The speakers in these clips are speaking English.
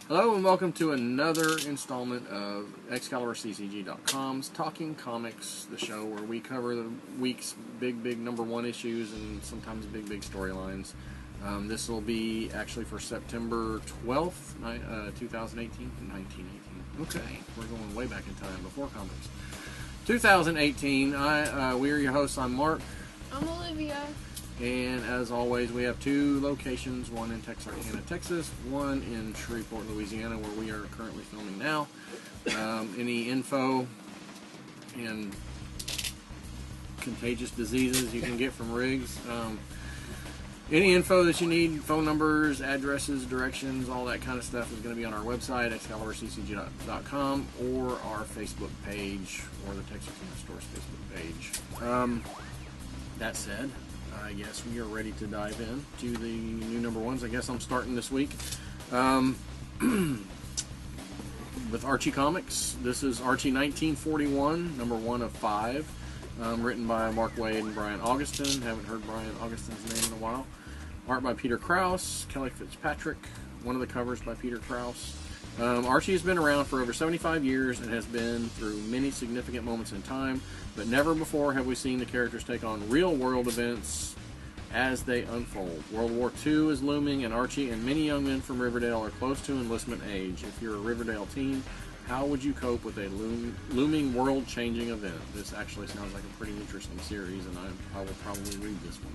Hello and welcome to another installment of ExcaliburCCG.com's Talking Comics, the show where we cover the week's big number one issues and sometimes big storylines. This will be actually for September 12th, 2018, 1918. Okay, we're going way back in time, before comics. 2018, we are your hosts. I'm Mark. I'm Olivia. And as always, we have two locations, one in Texarkana, Texas, one in Shreveport, Louisiana, where we are currently filming now. Any info and contagious diseases you can get from Riggs. Any info that you need, phone numbers, addresses, directions, all that kind of stuff is going to be on our website, ExcaliburCCG.com, or our Facebook page, or the Texarkana Store's Facebook page. That said, I guess we are ready to dive in to the new number ones. I guess I'm starting this week with Archie Comics. This is Archie 1941, number 1 of 5, written by Mark Waid and Brian Augustin. Haven't heard Brian Augustin's name in a while. Art by Peter Krause, Kelly Fitzpatrick. One of the covers by Peter Krause. Archie has been around for over 75 years and has been through many significant moments in time, but never before have we seen the characters take on real-world events as they unfold. World War II is looming, and Archie and many young men from Riverdale are close to enlistment age. If you're a Riverdale teen, how would you cope with a looming world-changing event? This actually sounds like a pretty interesting series, and I will probably read this one.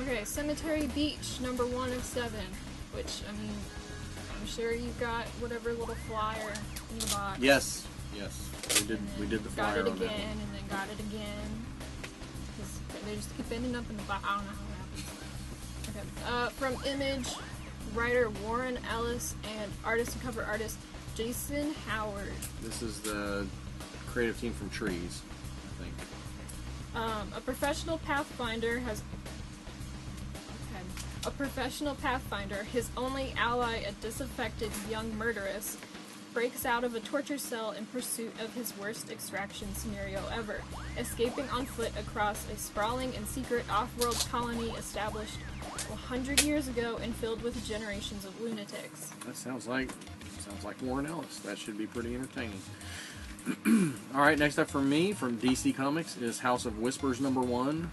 Okay, Cemetery Beach, number 1 of 7, which, I mean, I'm sure you got whatever little flyer in the box. Yes, we did the flyer on that one. Got it again, and then got it again. They just keep ending up in the box. I don't know how it happens. Okay. From Image, writer Warren Ellis and artist and cover artist Jason Howard. This is the creative team from Trees, I think. A professional pathfinder, his only ally, a disaffected young murderess, breaks out of a torture cell in pursuit of his worst extraction scenario ever, escaping on foot across a sprawling and secret off-world colony established 100 years ago and filled with generations of lunatics. That sounds like Warren Ellis. That should be pretty entertaining. Alright, next up for me, from DC Comics, is House of Whispers number 1,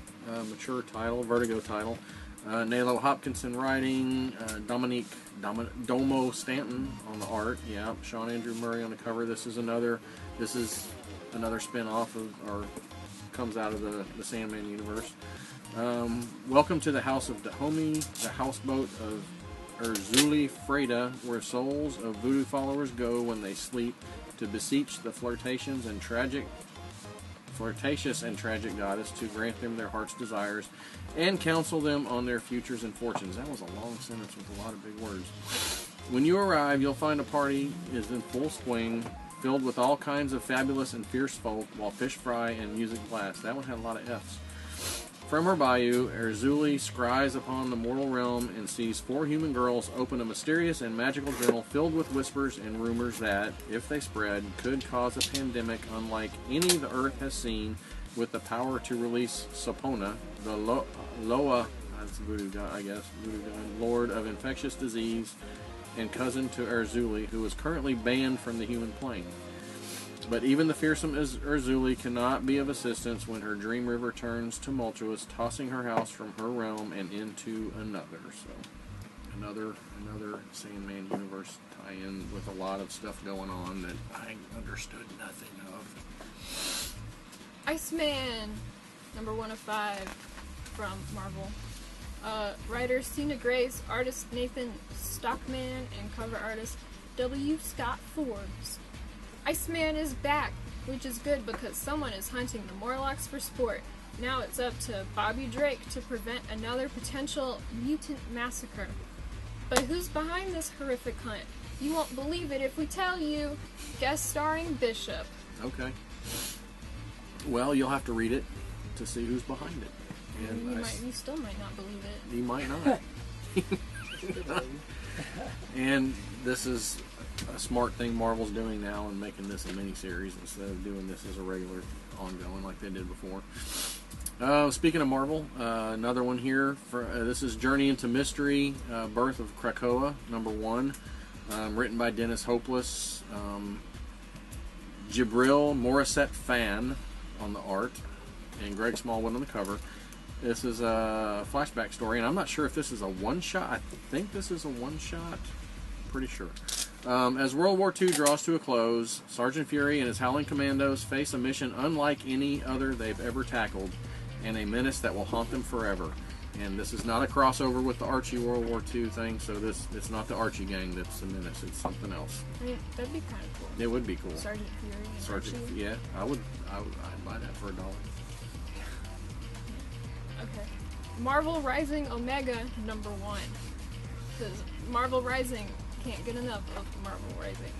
mature title, Vertigo title. Nalo Hopkinson writing, Dominique Domo Stanton on the art, yeah, Sean Andrew Murray on the cover. This is another spin-off of, or comes out of the Sandman universe. Welcome to the House of Dahomey, the houseboat of Urzuli Freda, where souls of voodoo followers go when they sleep to beseech the flirtatious and tragic goddess to grant them their heart's desires and counsel them on their futures and fortunes. That was a long sentence with a lot of big words. When you arrive, you'll find a party is in full swing, filled with all kinds of fabulous and fierce folk, while fish fry and music blast. That one had a lot of F's. From her bayou, Urzuli scries upon the mortal realm and sees 4 human girls open a mysterious and magical journal filled with whispers and rumors that, if they spread, could cause a pandemic unlike any the Earth has seen, with the power to release Sopona, the Loa, that's voodoo god, I guess, voodoo god, lord of infectious disease and cousin to Urzuli, who is currently banned from the human plane. But even the fearsome Urzuli cannot be of assistance when her dream river turns tumultuous, tossing her house from her realm and into another. So, another Sandman universe tie-in with a lot of stuff going on that I understood nothing of. Iceman, number 1 of 5, from Marvel. Writer Stina Grace, artist Nathan Stockman, and cover artist W. Scott Forbes. Iceman is back, which is good because someone is hunting the Morlocks for sport. Now it's up to Bobby Drake to prevent another potential mutant massacre. But who's behind this horrific hunt? You won't believe it if we tell you. Guest starring Bishop. Okay. Well, you'll have to read it to see who's behind it. And you still might not believe it. You might not. And this is a smart thing Marvel's doing now and making this a mini-series instead of doing this as a regular ongoing like they did before. Speaking of Marvel, another one here. This is Journey into Mystery, Birth of Krakoa, number 1. Written by Dennis Hopeless. Jibril Morissette Fan on the art, and Greg Smallwood on the cover. This is a flashback story, and I'm not sure if this is a one-shot. I think this is a one-shot. Pretty sure. As World War II draws to a close, Sergeant Fury and his Howling Commandos face a mission unlike any other they've ever tackled, and a menace that will haunt them forever. And this is not a crossover with the Archie World War II thing, so it's not the Archie gang that's the menace. It's something else. I mean, that'd be kind of cool. It would be cool. Sergeant Fury and Sergeant, Archie. yeah, I'd buy that for $1. Okay. Marvel Rising Omega #1. Because Marvel Rising can't get enough of Marvel Rising.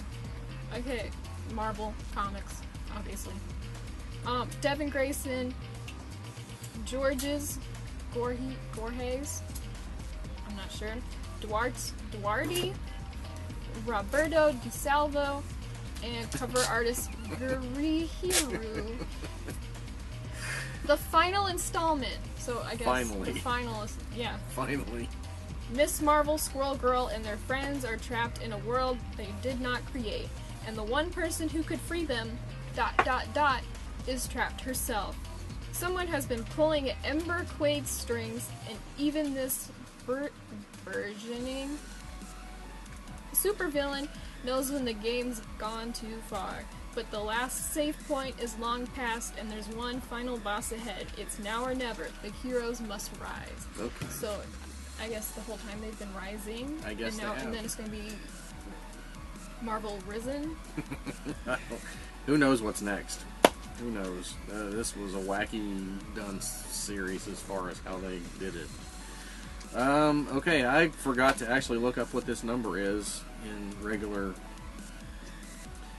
Okay, Marvel Comics, obviously. Devin Grayson, Georges, Gorges, I'm not sure, Duarte, Roberto DiSalvo, and cover artist Gurihiru. The final installment. So I guess Finally. the final is, yeah. Finally. Miss Marvel, Squirrel Girl, and their friends are trapped in a world they did not create, and the one person who could free them, ... is trapped herself. Someone has been pulling at Ember Quaid's strings, and even this burgeoning supervillain knows when the game's gone too far. But the last save point is long past, and there's one final boss ahead. It's now or never. The heroes must rise. Okay. So, I guess the whole time they've been rising. I guess and they have. And then it's going to be Marvel Risen. Who knows what's next? Who knows? This was a wacky done series as far as how they did it. Okay, I forgot to actually look up what this number is in regular.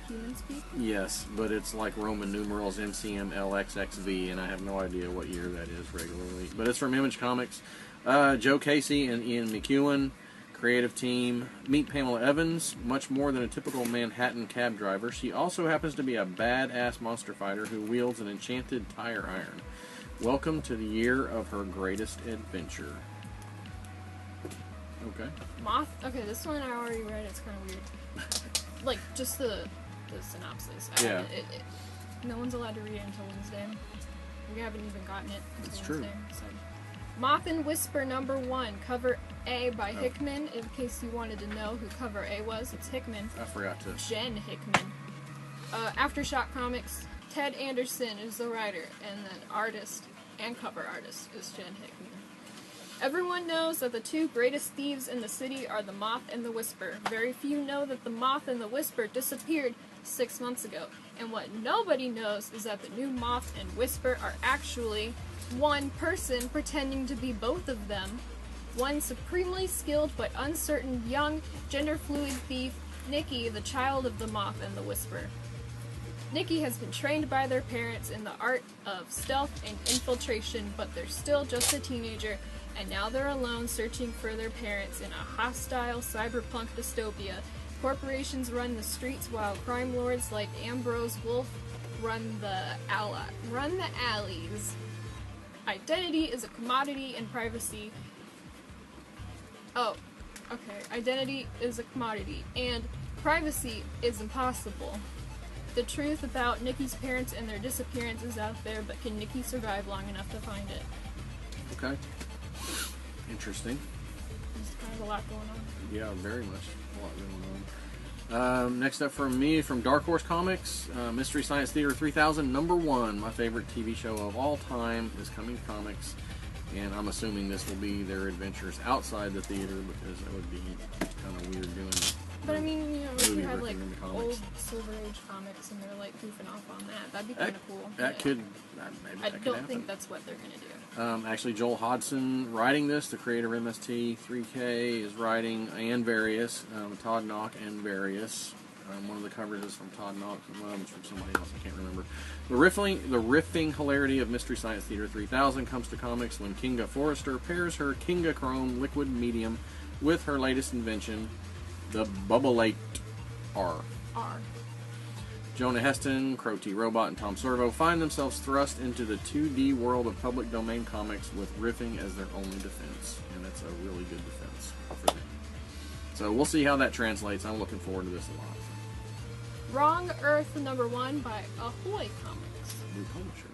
Human speak? Yes, but it's like Roman numerals MCMLXXV, and I have no idea what year that is regularly. But it's from Image Comics. Joe Casey and Ian McEwan, creative team. Meet Pamela Evans, much more than a typical Manhattan cab driver. She also happens to be a badass monster fighter who wields an enchanted tire iron. Welcome to the year of her greatest adventure. Okay. Moth? Okay, this one I already read. It's kind of weird. Like, just the synopsis. Yeah. No one's allowed to read it until Wednesday. We haven't even gotten it until That's true. Wednesday. So. Moth and Whisper #1, cover A by Hickman. In case you wanted to know who cover A was, it's Hickman. I forgot to. Jen Hickman. Aftershock Comics, Ted Anderson is the writer, and then artist and cover artist is Jen Hickman. Everyone knows that the two greatest thieves in the city are the Moth and the Whisper. Very few know that the Moth and the Whisper disappeared 6 months ago. And what nobody knows is that the new Moth and Whisper are actually one person pretending to be both of them. One supremely skilled but uncertain young gender-fluid thief, Nikki, the child of the Moth and the Whisper. Nikki has been trained by their parents in the art of stealth and infiltration, but they're still just a teenager, and now they're alone searching for their parents in a hostile cyberpunk dystopia. Corporations run the streets while crime lords like Ambrose Wolfe run the alleys. Identity is a commodity and privacy. Identity is a commodity and privacy is impossible. The truth about Nikki's parents and their disappearance is out there, but can Nikki survive long enough to find it? Okay. Interesting. There's kind of a lot going on. Yeah, very much. A lot going on. Next up from me, from Dark Horse Comics, Mystery Science Theater 3000, #1. My favorite TV show of all time is coming to comics, and I'm assuming this will be their adventures outside the theater because that would be kind of weird doing it. But I mean, you know, if you Movie had like working in the comics. old Silver Age comics and they're like goofing off on that, that'd be kind of cool. That Yeah. could, maybe I that could don't happen. think that's what they're gonna do. Actually, Joel Hodgson writing this, the creator of MST3K, is writing, and various, Todd Knock and various. One of the covers is from Todd Knock, and one of them is from somebody else, I can't remember. The riffing hilarity of Mystery Science Theater 3000 comes to comics when Kinga Forrester pairs her Kinga Chrome liquid medium with her latest invention, the Bubblate R. Jonah Heston, Crow T. Robot, and Tom Servo find themselves thrust into the 2D world of public domain comics with riffing as their only defense. And that's a really good defense for them. So we'll see how that translates. I'm looking forward to this a lot. Wrong Earth #1 by Ahoy Comics. New publisher.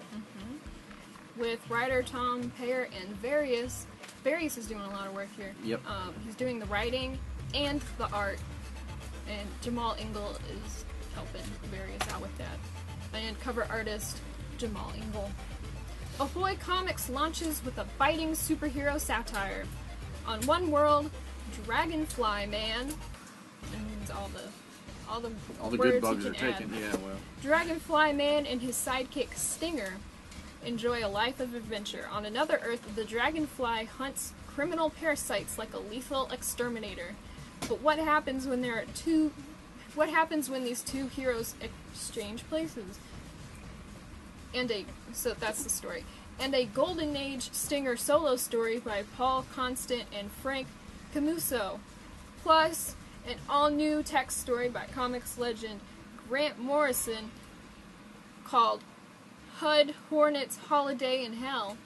With writer Tom Payer and Various. Various is doing a lot of work here. Yep. He's doing the writing and the art. And Jamal Ingle is helping Various out with that. And cover artist Jamal Ingle. Ahoy Comics launches with a biting superhero satire. On one world, Dragonfly Man. That means all the All the words good bugs you are can taken. add. Yeah, well. Dragonfly Man and his sidekick Stinger enjoy a life of adventure. On another Earth, the Dragonfly hunts criminal parasites like a lethal exterminator. But what happens when these two heroes exchange places? So that's the story. And a Golden Age Stinger solo story by Paul Constant and Frank Camuso. Plus, an all-new text story by comics legend Grant Morrison called HUD Hornets Holiday in Hell,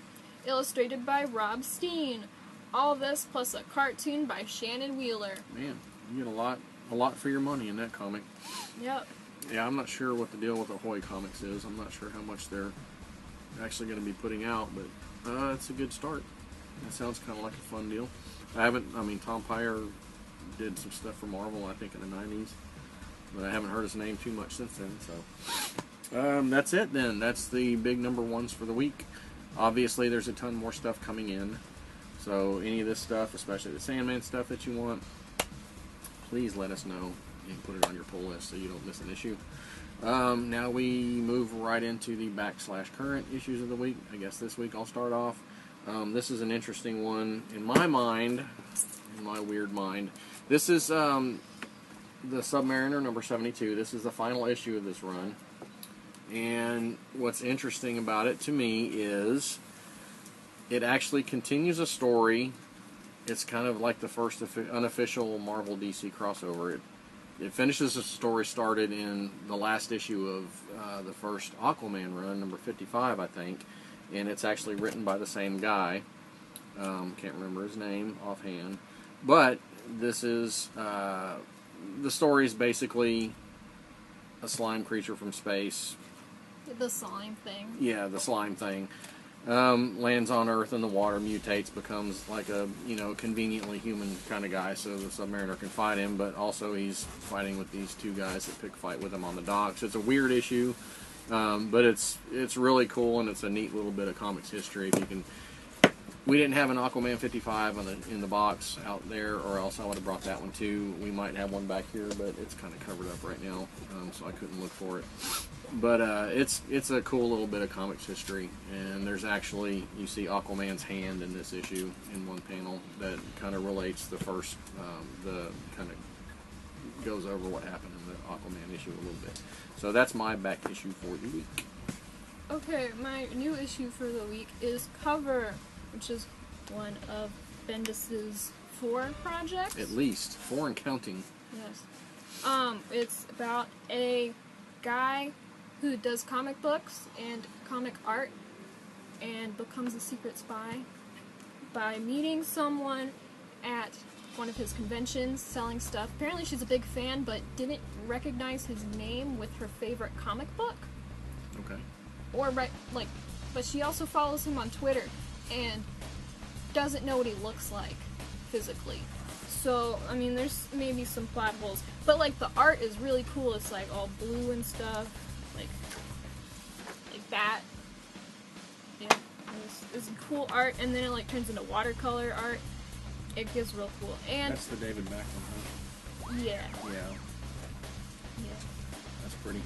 illustrated by Rob Steen. All this plus a cartoon by Shannon Wheeler. Man, you get a lot for your money in that comic. Yep. Yeah, I'm not sure what the deal with Ahoy Comics is. I'm not sure how much they're actually going to be putting out, but it's a good start. That sounds kind of like a fun deal. Tom Payer did some stuff for Marvel, I think, in the 90s, but I haven't heard his name too much since then, so. That's it then. That's the big #1s for the week. Obviously, there's a ton more stuff coming in, so any of this stuff, especially the Sandman stuff that you want, please let us know and put it on your pull list so you don't miss an issue. Now we move right into the /current issues of the week. I guess this week I'll start off. This is an interesting one in my mind, in my weird mind. This is the Submariner #72. This is the final issue of this run. And what's interesting about it to me is it actually continues a story. It's kind of like the first unofficial Marvel DC crossover. It finishes a story started in the last issue of the first Aquaman run, #55, I think. And it's actually written by the same guy. Can't remember his name offhand. But this is, the story is basically a slime creature from space. The slime thing. Yeah, the slime thing. Lands on Earth in the water, mutates, becomes like a, conveniently human kind of guy, so the Submariner can fight him, but also he's fighting with these two guys that pick a fight with him on the dock. So it's a weird issue, but it's really cool, and it's a neat little bit of comics history. If you can, we didn't have an Aquaman 55 in the box out there, or else I would have brought that one too. We might have one back here, but it's kind of covered up right now, so I couldn't look for it. But it's a cool little bit of comics history, and there's actually, you see Aquaman's hand in this issue in one panel that kind of relates the first, the kind of goes over what happened in the Aquaman issue a little bit. So that's my back issue for the week. Okay, my new issue for the week is Cover, which is one of Bendis's 4 projects. At least 4 and counting. Yes. It's about a guy who does comic books and comic art and becomes a secret spy by meeting someone at one of his conventions selling stuff. Apparently she's a big fan but didn't recognize his name with her favorite comic book. Okay. But she also follows him on Twitter and doesn't know what he looks like physically. So, there's maybe some plot holes. But, the art is really cool. It's, all blue and stuff. Like that. Yeah. It's cool art. And then it, turns into watercolor art. It gets real cool. And That's the David Backlund, huh? yeah. Yeah. Yeah. That's pretty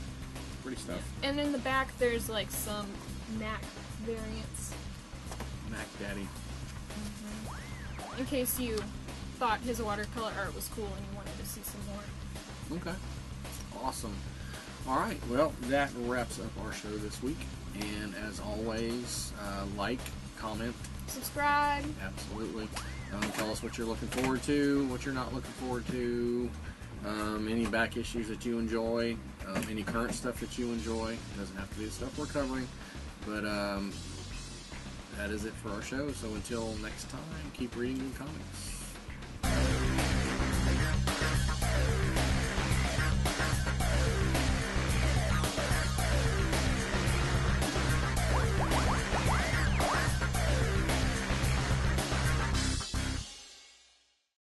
stuff. And in the back, there's, some Mac variants. Mac Daddy. In case you thought his watercolor art was cool and you wanted to see some more. Okay. Awesome. Alright, well, that wraps up our show this week. And as always, like, comment, Subscribe. Absolutely. Tell us what you're looking forward to, what you're not looking forward to, any back issues that you enjoy, any current stuff that you enjoy. It doesn't have to be the stuff we're covering. But that is it for our show. So until next time, keep reading good comics.